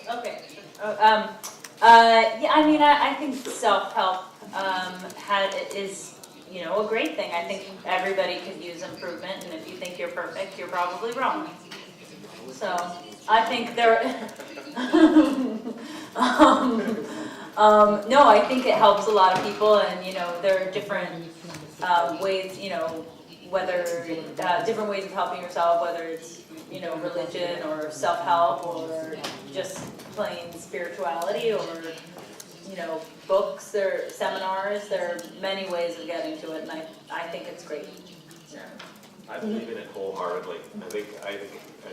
Okay. Yeah, I mean, I think self-help is, you know, a great thing. I think everybody could use improvement, and if you think you're perfect, you're probably wrong. So I think there. No, I think it helps a lot of people, and you know, there are different ways. You know, whether different ways of helping yourself, whether it's, you know, religion or self-help or just plain spirituality, or, you know, books or seminars. There are many ways of getting to it, and I think it's great. Yeah. I believe in it wholeheartedly. I think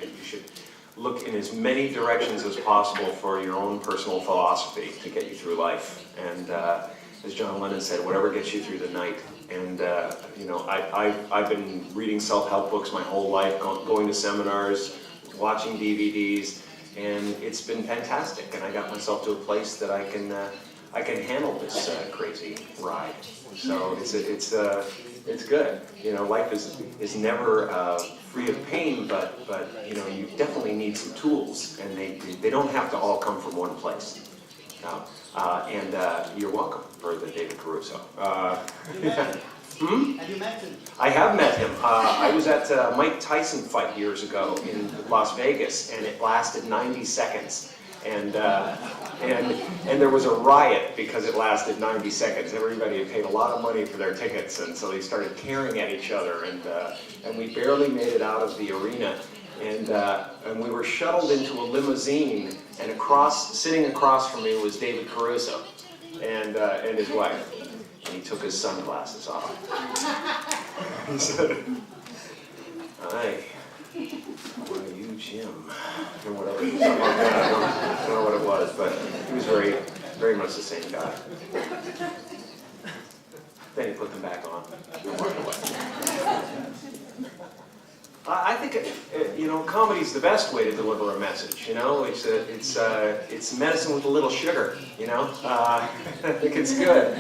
you should look in as many directions as possible for your own personal philosophy to get you through life. And as John Lennon said, whatever gets you through the night. And you know, I've been reading self-help books my whole life, going to seminars, watching DVDs, and it's been fantastic. And I got myself to a place that I can handle this crazy ride. So it's good. You know, life is never free of pain, but you know, you definitely need some tools, and they don't have to all come from one place. And you're welcome for the David Caruso. Have you met him? I have met him. I was at a Mike Tyson fight years ago in Las Vegas, and it lasted 90 seconds. And there was a riot because it lasted 90 seconds. Everybody had paid a lot of money for their tickets, and so they started tearing at each other, and we barely made it out of the arena. And we were shuttled into a limousine, and sitting across from me was David Caruso and his wife. And he took his sunglasses off. He said, "Hi, what are you, Jim?" Or whatever, something like that. I don't know what it was, but he was very, very much the same guy. Then he put them back on and walked away. I think you know, comedy's the best way to deliver a message. You know, it's medicine with a little sugar. You know, I think it's good.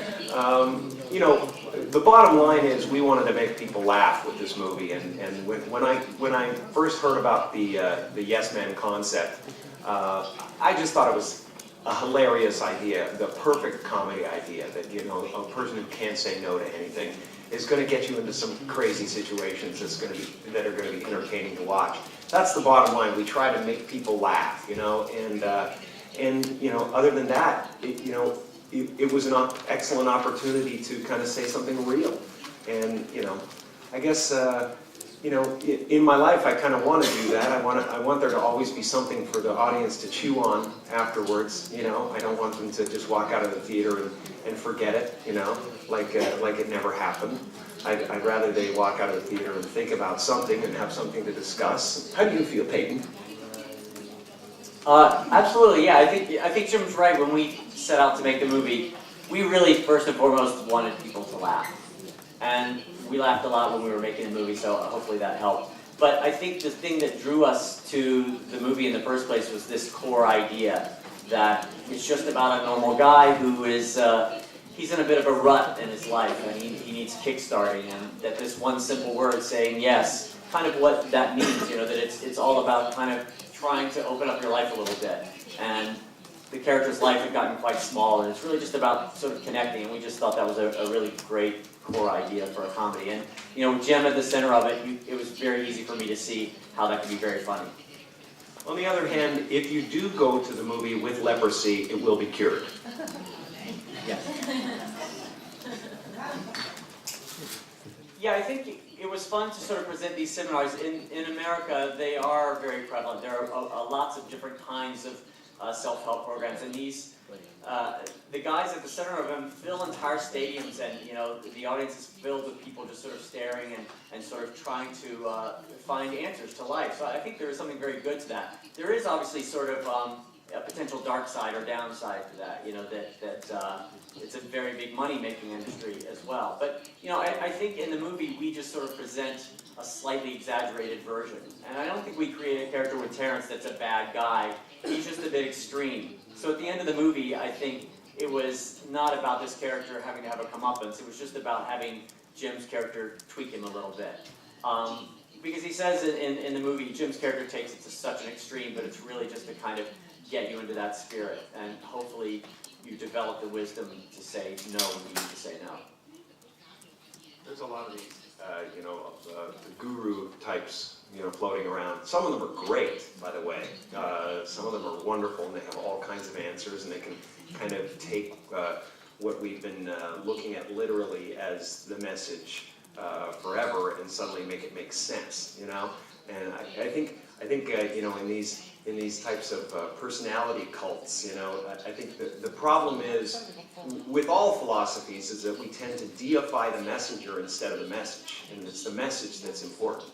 You know, the bottom line is we wanted to make people laugh with this movie, and when I first heard about the Yes Men concept, I just thought it was a hilarious idea, the perfect comedy idea, that, you know, a person who can't say no to anything is going to get you into some crazy situations that are going to be entertaining to watch. That's the bottom line. We try to make people laugh, you know, and you know, other than that, you know, it was an excellent opportunity to kind of say something real. And you know, I guess you know, in my life, I kind of want to do that. I want there to always be something for the audience to chew on afterwards. You know, I don't want them to just walk out of the theater and forget it. You know, like it never happened. I'd rather they walk out of the theater and think about something and have something to discuss. How do you feel, Peyton? Absolutely, yeah. I think Jim's right. When we set out to make the movie, we really first and foremost wanted people to laugh, and we laughed a lot when we were making the movie, so hopefully that helped. But I think the thing that drew us to the movie in the first place was this core idea that it's just about a normal guy who is, he's in a bit of a rut in his life, and he needs kickstarting, and that this one simple word saying yes, kind of what that means, you know, that it's all about kind of trying to open up your life a little bit. And the character's life had gotten quite small, and it's really just about sort of connecting, and we just thought that was a really great core idea for a comedy. And you know, Jim at the center of it, it was very easy for me to see how that could be very funny. On the other hand, if you do go to the movie with leprosy, it will be cured. Yes. Yeah, I think it was fun to sort of present these seminars. In America, they are very prevalent. There are lots of different kinds of self-help programs, and these the guys at the center of them fill entire stadiums, and you know, the audience is filled with people just sort of staring and sort of trying to find answers to life. So I think there is something very good to that. There is obviously sort of a potential dark side or downside to that, you know, that it's a very big money-making industry as well. But you know, I think in the movie we just sort of present a slightly exaggerated version, and I don't think we create a character with Terrence that's a bad guy. He's just a bit extreme. So at the end of the movie, I think it was not about this character having to have a comeuppance. It was just about having Jim's character tweak him a little bit. Because he says in the movie, Jim's character takes it to such an extreme, but it's really just to kind of get you into that spirit, and hopefully you develop the wisdom to say no when you need to say no. There's a lot of these, the guru types, floating around. Some of them are great, by the way. Some of them are wonderful, and they have all kinds of answers, and they can kind of take what we've been looking at literally as the message forever, and suddenly make it make sense, And I think in these types of personality cults, I think the problem is with all philosophies is that we tend to deify the messenger instead of the message, and it's the message that's important,